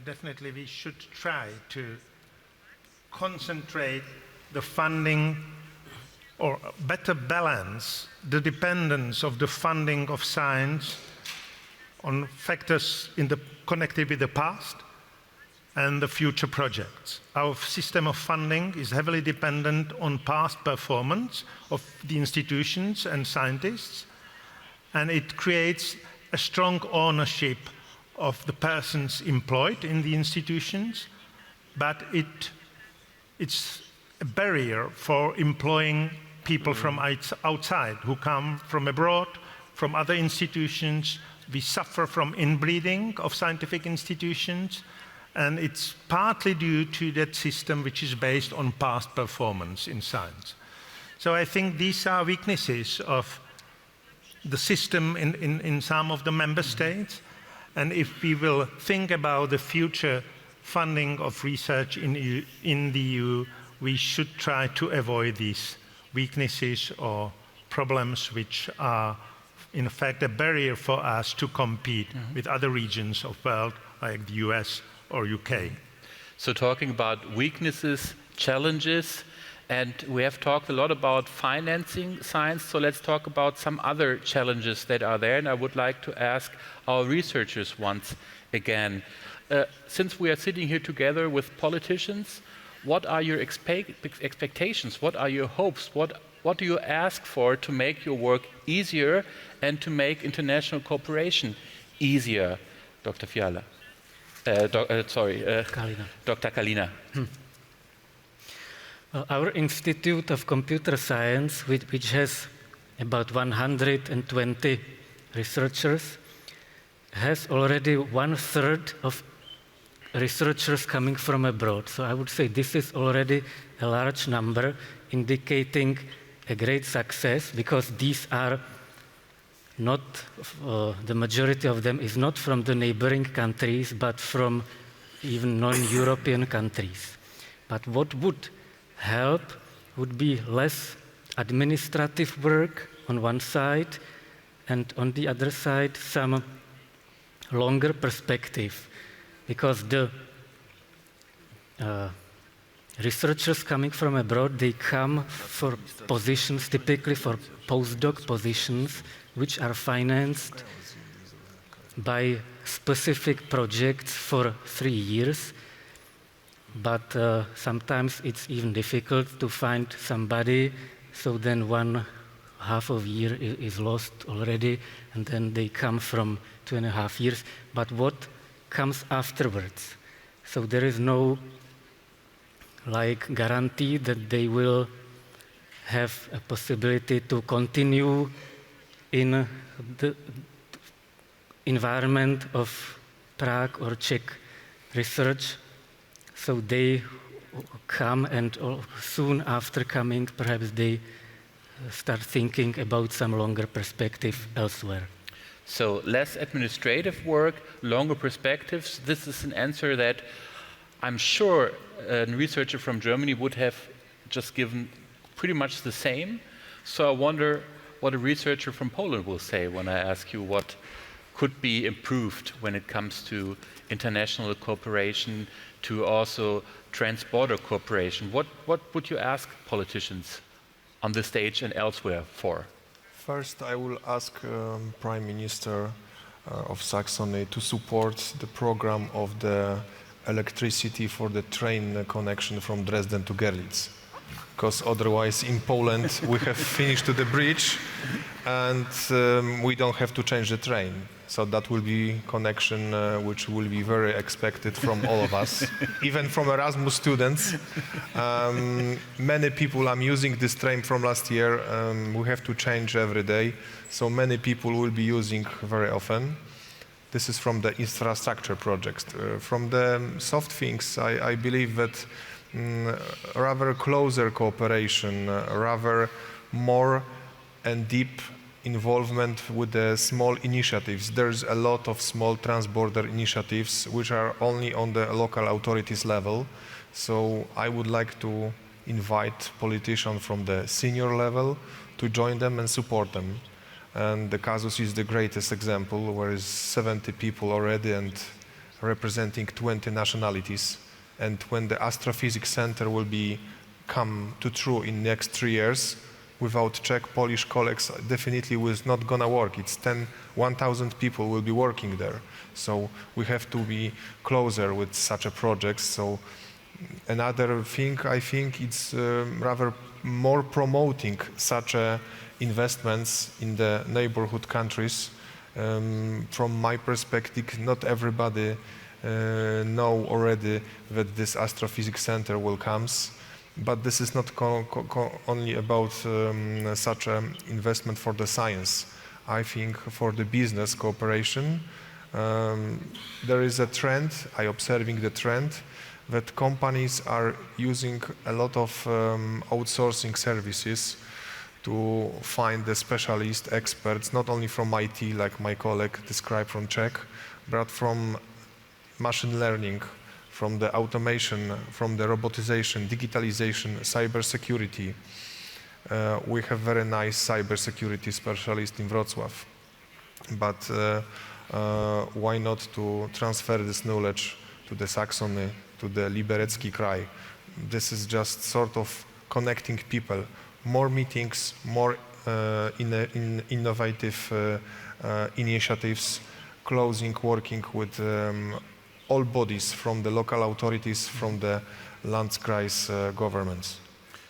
definitely we should try to concentrate the funding or better balance the dependence of the funding of science on factors connected with the past and the future projects. Our system of funding is heavily dependent on past performance of the institutions and scientists, and it creates a strong ownership of the persons employed in the institutions, but it's a barrier for employing people from outside who come from abroad, from other institutions. We suffer from inbreeding of scientific institutions, and it's partly due to that system which is based on past performance in science. So I think these are weaknesses of the system in some of the member states, and if we will think about the future funding of research in the EU, we should try to avoid these weaknesses or problems which are in fact a barrier for us to compete with other regions of the world like the US or UK. So talking about weaknesses, challenges, And we have talked a lot about financing science, so let's talk about some other challenges that are there. And I would like to ask our researchers once again, since we are sitting here together with politicians, what are your expectations? What are your hopes? What do you ask for to make your work easier and to make international cooperation easier, Dr. Fiala? Dr. Kalina. Our Institute of Computer Science, which has about 120 researchers, has already 1/3 of researchers coming from abroad. So I would say this is already a large number, indicating a great success, because these are not, the majority of them is not from the neighboring countries, but from even non-European countries. But what would help would be less administrative work on one side, and on the other side, some longer perspective, because the researchers coming from abroad, they come for positions, typically for postdoc positions, which are financed by specific projects for 3 years. But sometimes it's even difficult to find somebody, so then 1.5 of year is lost already, and then they come from 2.5 years. But what comes afterwards? So there is no guarantee that they will have a possibility to continue in the environment of Prague or Czech research. So they come, and soon after coming, perhaps they start thinking about some longer perspective elsewhere. So less administrative work, longer perspectives. This is an answer that I'm sure a researcher from Germany would have just given pretty much the same. So I wonder what a researcher from Poland will say when I ask you what could be improved when it comes to international cooperation, to also trans-border cooperation. What would you ask politicians on this stage and elsewhere for? First, I will ask Prime Minister of Saxony to support the program of the electricity for the train connection from Dresden to Görlitz, because otherwise in Poland we have finished the bridge and we don't have to change the train. So that will be connection which will be very expected from all of us, even from Erasmus students. Many people are using this train from last year. We have to change every day, so many people will be using very often. This is from the infrastructure projects. From the soft things, I believe that rather closer cooperation, rather more and deep involvement with the small initiatives. There's a lot of small trans-border initiatives which are only on the local authorities level. So I would like to invite politicians from the senior level to join them and support them. And the Casus is the greatest example, where is 70 people already and representing 20 nationalities. And when the Astrophysics Center will come to true in next 3 years, without Czech, Polish colleagues, definitely was not gonna work. It's 1,000 people will be working there. So we have to be closer with such a project. So another thing, I think it's rather more promoting such investments in the neighborhood countries. From my perspective, not everybody know already that this Astrophysics Center will come. But this is not only about such an investment for the science. I think for the business cooperation, there is a trend, I'm observing the trend, that companies are using a lot of outsourcing services to find the specialist experts, not only from IT, like my colleague described from Czech, but from machine learning, from the automation, from the robotization, digitalization, cybersecurity. We have very nice cybersecurity specialist in Wrocław. But why not to transfer this knowledge to the Saxony, to the Liberecki Kraj? This is just sort of connecting people, more meetings, more innovative initiatives, working with all bodies from the local authorities, from the Landkreis governments.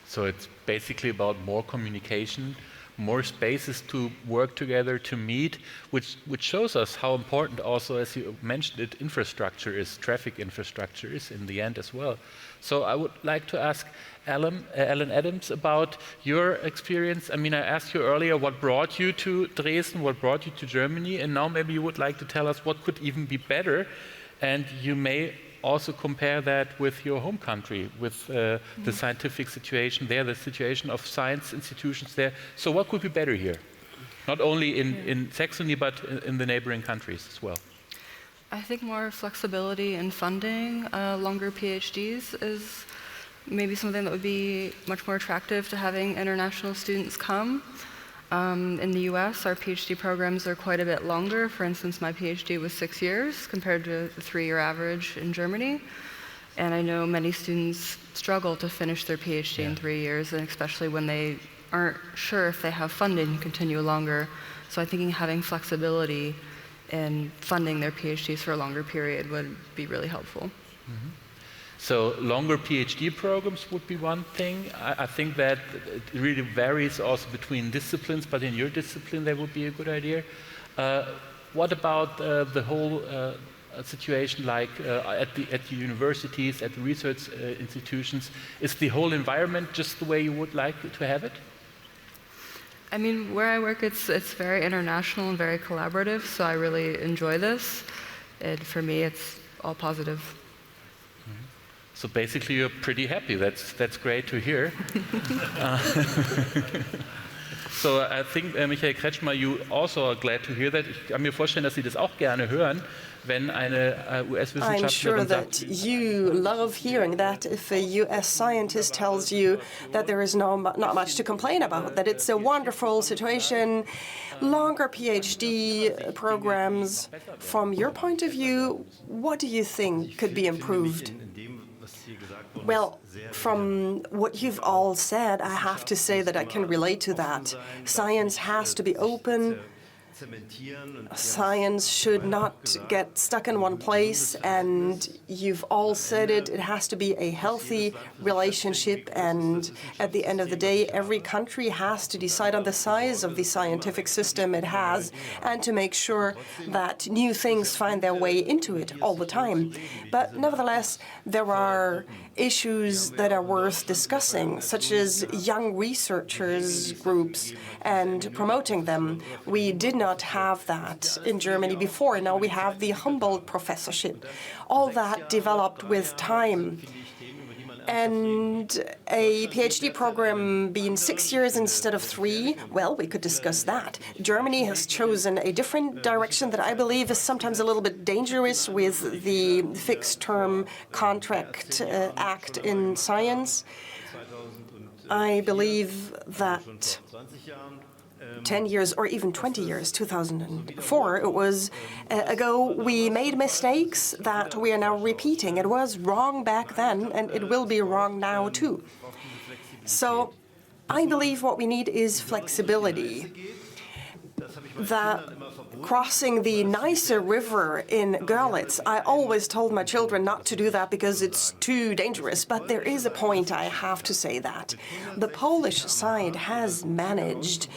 So it's basically about more communication, more spaces to work together, to meet, which shows us how important also, as you mentioned it, infrastructure is, traffic infrastructure is in the end as well. So I would like to ask Alan Adams about your experience. I mean, I asked you earlier what brought you to Dresden, what brought you to Germany, and now maybe you would like to tell us what could even be better, and you may also compare that with your home country, with the scientific situation there, the situation of science institutions there. So what could be better here? Not only in Saxony, but in the neighboring countries as well. I think more flexibility in funding longer PhDs is maybe something that would be much more attractive to having international students come. In the US, our PhD programs are quite a bit longer. For instance, my PhD was 6 years compared to the 3-year average in Germany. And I know many students struggle to finish their PhD in 3 years, and especially when they aren't sure if they have funding to continue longer. So I think having flexibility in funding their PhDs for a longer period would be really helpful. Mm-hmm. So longer PhD programs would be one thing. I think that it really varies also between disciplines, but in your discipline that would be a good idea. What about the whole situation like at the universities, at the research institutions? Is the whole environment just the way you would like to have it? I mean, where I work, it's very international and very collaborative, so I really enjoy this. And for me, it's all positive. So basically, you're pretty happy. That's great to hear. So I think, Michael Kretschmer, you also are glad to hear that. Ich kann mir vorstellen, dass Sie das auch gerne hören, wenn eine US-Wissenschaftlerin I'm sure that you love hearing that if a US scientist tells you that there is not much to complain about, that it's a wonderful situation, longer PhD programs. From your point of view, what do you think could be improved? Well, from what you've all said, I have to say that I can relate to that. Science has to be open. Science should not get stuck in one place, and you've all said it, it has to be a healthy relationship, and at the end of the day, every country has to decide on the size of the scientific system it has, and to make sure that new things find their way into it all the time. But nevertheless, there are issues that are worth discussing, such as young researchers groups and promoting them. We did not have that in Germany before. Now we have the Humboldt professorship. All that developed with time. And a PhD program being 6 years instead of 3, well, we could discuss that. Germany has chosen a different direction that I believe is sometimes a little bit dangerous with the fixed-term contract act in science. I believe that 10 years or even 20 years, 2004 it was, ago, we made mistakes that we are now repeating. It was wrong back then, and it will be wrong now too. So I believe what we need is flexibility. Crossing the Neisse River in Görlitz, I always told my children not to do that because it's too dangerous, but there is a point I have to say that. The Polish side has managed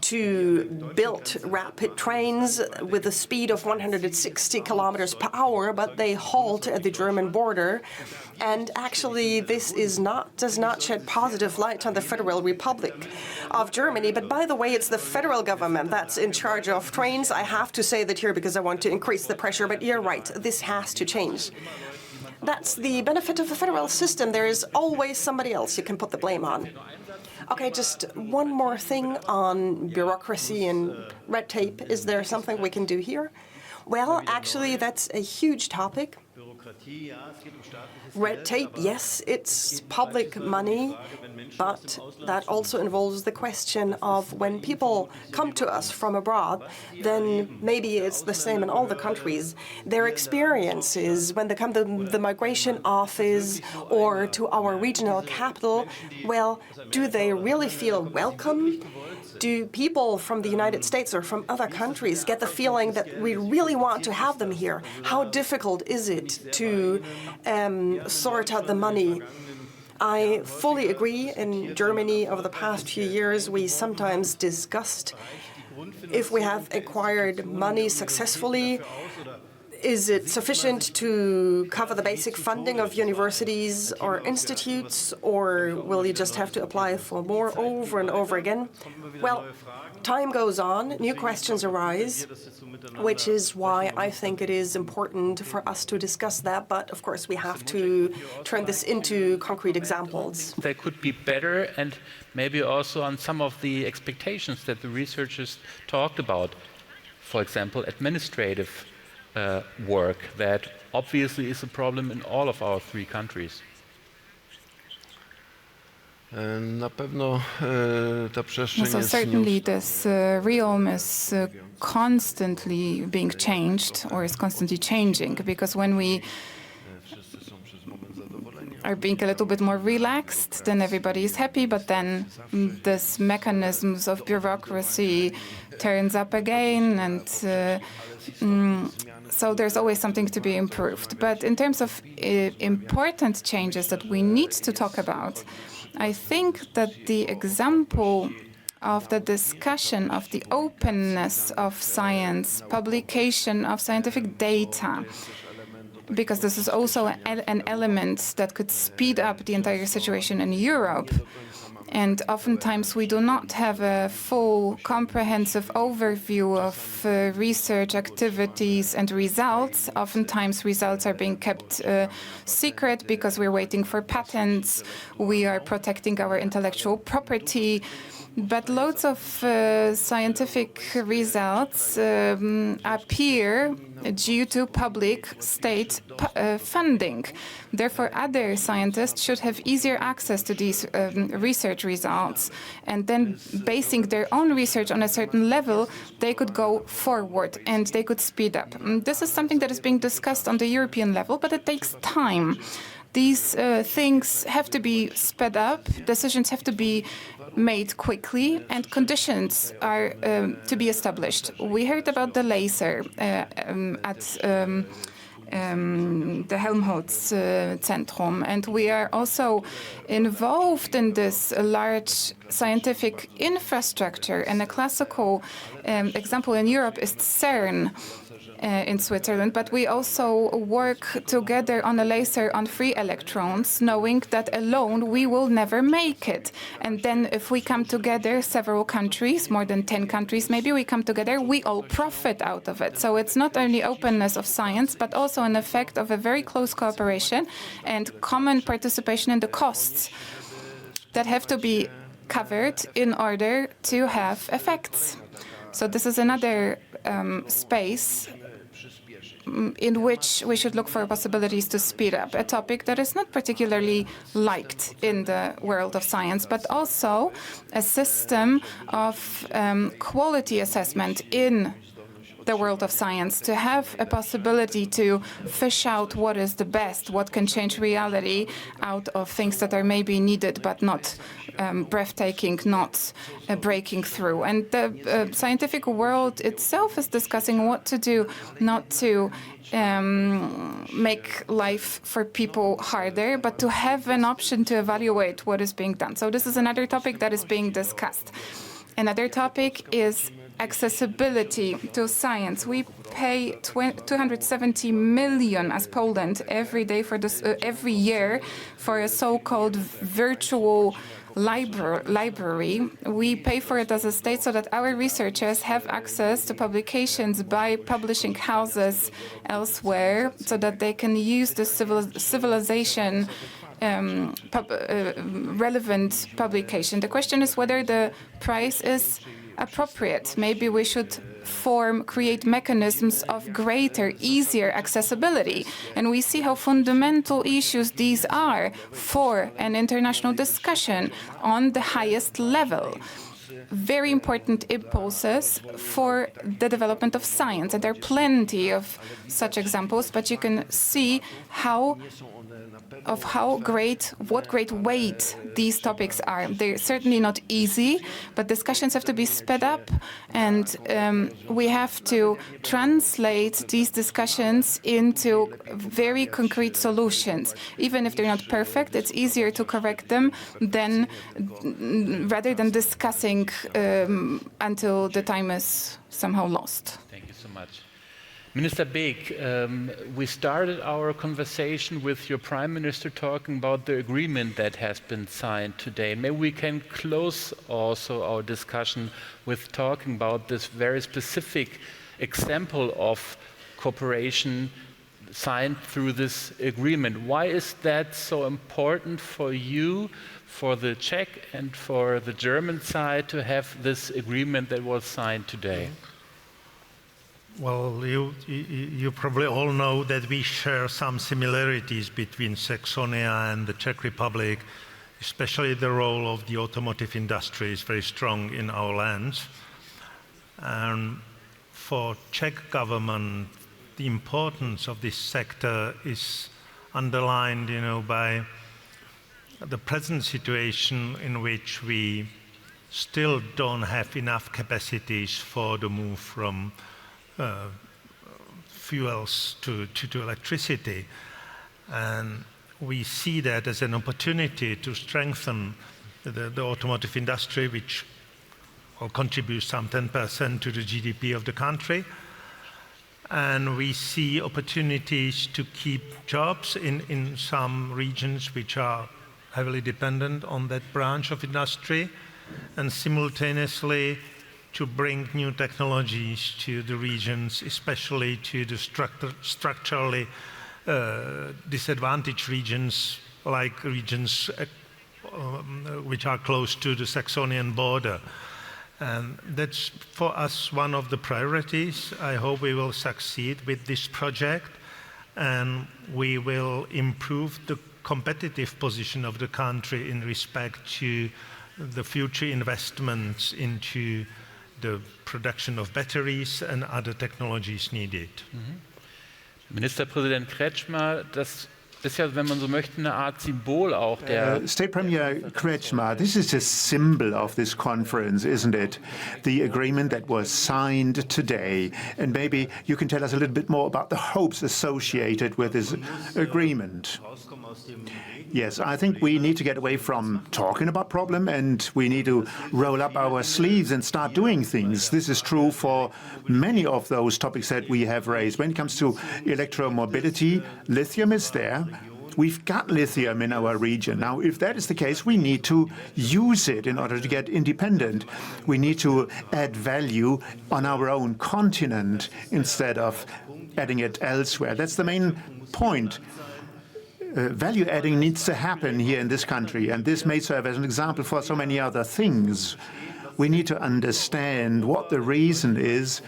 to build rapid trains with a speed of 160 kilometers per hour, but they halt at the German border. And actually, this does not shed positive light on the Federal Republic of Germany. But by the way, it's the federal government that's in charge of trains. I have to say that here because I want to increase the pressure, but you're right, this has to change. That's the benefit of the federal system. There is always somebody else you can put the blame on. Okay, just one more thing on bureaucracy and red tape. Is there something we can do here? Well, actually, that's a huge topic. Red tape, yes, it's public money, but that also involves the question of when people come to us from abroad, then maybe it's the same in all the countries. Their experiences when they come to the migration office or to our regional capital, well, do they really feel welcome? Do people from the United States or from other countries get the feeling that we really want to have them here? How difficult is it to sort out the money? I fully agree. In Germany, over the past few years, we sometimes discussed if we have acquired money successfully, is it sufficient to cover the basic funding of universities or institutes, or will you just have to apply for more over and over again? Well, time goes on, new questions arise, which is why I think it is important for us to discuss that. But of course, we have to turn this into concrete examples. They could be better, and maybe also on some of the expectations that the researchers talked about. For example, administrative work that obviously is a problem in all of our three countries. Na pewno ta przestrzeń So certainly this realm is constantly being changed, or is constantly changing, because when we are being a little bit more relaxed, then everybody is happy, but then this mechanisms of bureaucracy turns up again, and so there's always something to be improved. But in terms of important changes that we need to talk about, I think that the example of the discussion of the openness of science, publication of scientific data, because this is also an element that could speed up the entire situation in Europe. And oftentimes we do not have a full, comprehensive overview of research activities and results. Oftentimes results are being kept secret because we're waiting for patents, we are protecting our intellectual property. But loads of scientific results appear due to public state funding. Therefore, other scientists should have easier access to these research results. And then, basing their own research on a certain level, they could go forward and they could speed up. This is something that is being discussed on the European level, but it takes time. These things have to be sped up, decisions have to be made quickly, and conditions are to be established. We heard about the laser at the Helmholtz-Zentrum, and we are also involved in this large scientific infrastructure. And a classical example in Europe is CERN in Switzerland, but we also work together on a laser on free electrons, knowing that alone we will never make it. And then if we come together, several countries, more than 10 countries, maybe we come together, we all profit out of it. So it's not only openness of science, but also an effect of a very close cooperation and common participation in the costs that have to be covered in order to have effects. So this is another space in which we should look for possibilities to speed up a topic that is not particularly liked in the world of science, but also a system of quality assessment in the world of science, to have a possibility to fish out what is the best, what can change reality out of things that are maybe needed but not breathtaking, not breaking through. And the scientific world itself is discussing what to do, not to make life for people harder, but to have an option to evaluate what is being done. So this is another topic that is being discussed. Another topic is accessibility to science. We pay 270 million as Poland every day for this every year for a so-called virtual library. We pay for it as a state so that our researchers have access to publications by publishing houses elsewhere, so that they can use the civilization relevant publication. The question is whether the price is appropriate. Maybe we should create mechanisms of greater, easier accessibility. And we see how fundamental issues these are for an international discussion on the highest level. Very important impulses for the development of science. And there are plenty of such examples, but you can see what great weight these topics are. They're certainly not easy, but discussions have to be sped up, and we have to translate these discussions into very concrete solutions. Even if they're not perfect, it's easier to correct them rather than discussing until the time is somehow lost. Thank you so much. Minister Beek, we started our conversation with your Prime Minister talking about the agreement that has been signed today. Maybe we can close also our discussion with talking about this very specific example of cooperation signed through this agreement. Why is that so important for you, for the Czech and for the German side, to have this agreement that was signed today? Well, you probably all know that we share some similarities between Saxony and the Czech Republic, especially the role of the automotive industry is very strong in our lands. And for Czech government, the importance of this sector is underlined, by the present situation in which we still don't have enough capacities for the move from fuels to electricity. And we see that as an opportunity to strengthen the automotive industry, which will contribute some 10% to the GDP of the country. And we see opportunities to keep jobs in some regions which are heavily dependent on that branch of industry, and simultaneously to bring new technologies to the regions, especially to the structurally disadvantaged regions, like regions which are close to the Saxonian border. And that's for us one of the priorities. I hope we will succeed with this project, and we will improve the competitive position of the country in respect to the future investments into the production of batteries and other technologies needed. Ministerpräsident Kretschmer, das ist ja, wenn man so möchte, eine Art Symbol auch der State Premier Kretschmer, this is a symbol of this conference, isn't it? The agreement that was signed today. And maybe you can tell us a little bit more about the hopes associated with this agreement. Yes, I think we need to get away from talking about problem, and we need to roll up our sleeves and start doing things. This is true for many of those topics that we have raised. When it comes to electromobility, lithium is there. We've got lithium in our region. Now, if that is the case, we need to use it in order to get independent. We need to add value on our own continent instead of adding it elsewhere. That's the main point. Value adding needs to happen here in this country, and this may serve as an example for so many other things. We need to understand what the reason is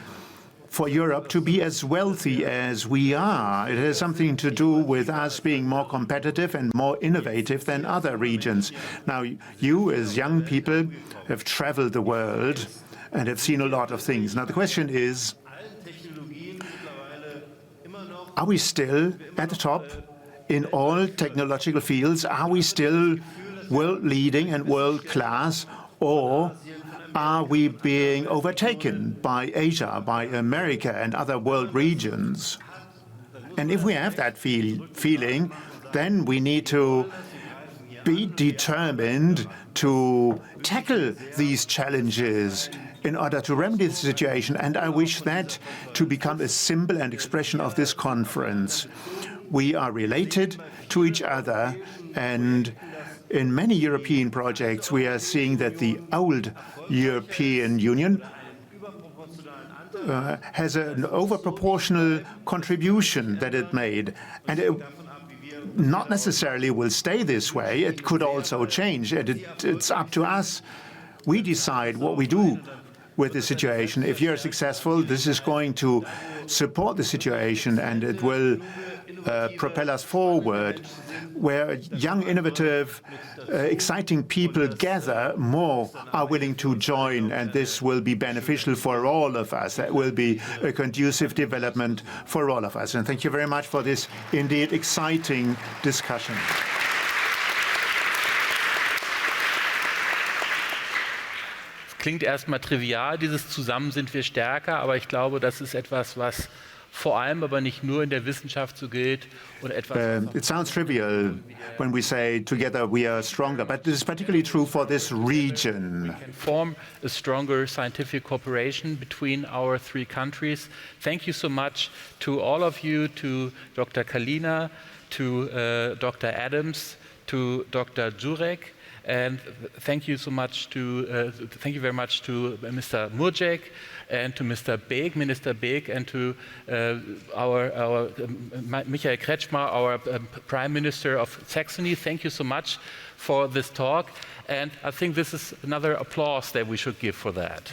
for Europe to be as wealthy as we are. It has something to do with us being more competitive and more innovative than other regions. Now, you as young people have traveled the world and have seen a lot of things. Now, the question is, are we still at the top in all technological fields? Are we still world-leading and world-class, or are we being overtaken by Asia, by America and other world regions? And if we have that feeling, then we need to be determined to tackle these challenges in order to remedy the situation. And I wish that to become a symbol and expression of this conference. We are related to each other, and in many European projects we are seeing that the old European Union has an overproportional contribution that it made, and it not necessarily will stay this way. It could also change, and it's up to us. We decide what we do with the situation. If you're successful, this is going to support the situation, and it will propel us forward. Where young, innovative, exciting people gather, more are willing to join, and this will be beneficial for all of us. That will be a conducive development for all of us. And thank you very much for this indeed exciting discussion. Klingt erstmal trivial, dieses Zusammen sind wir stärker, aber ich glaube, das ist etwas, was vor allem aber nicht nur in der Wissenschaft so gilt und etwas. It sounds trivial when we say together we are stronger, but this is particularly true for this region. We can form a stronger scientific cooperation between our three countries. Thank you so much to all of you, to Dr. Kalina, to Dr. Adams, to Dr. Jurek. And thank you so much to thank you very much to Mr. Murdzek and to Mr. Beek, Minister Beek, and to our Michael Kretschmer, our Prime Minister of Saxony. Thank you so much for this talk, and I think this is another applause that we should give for that.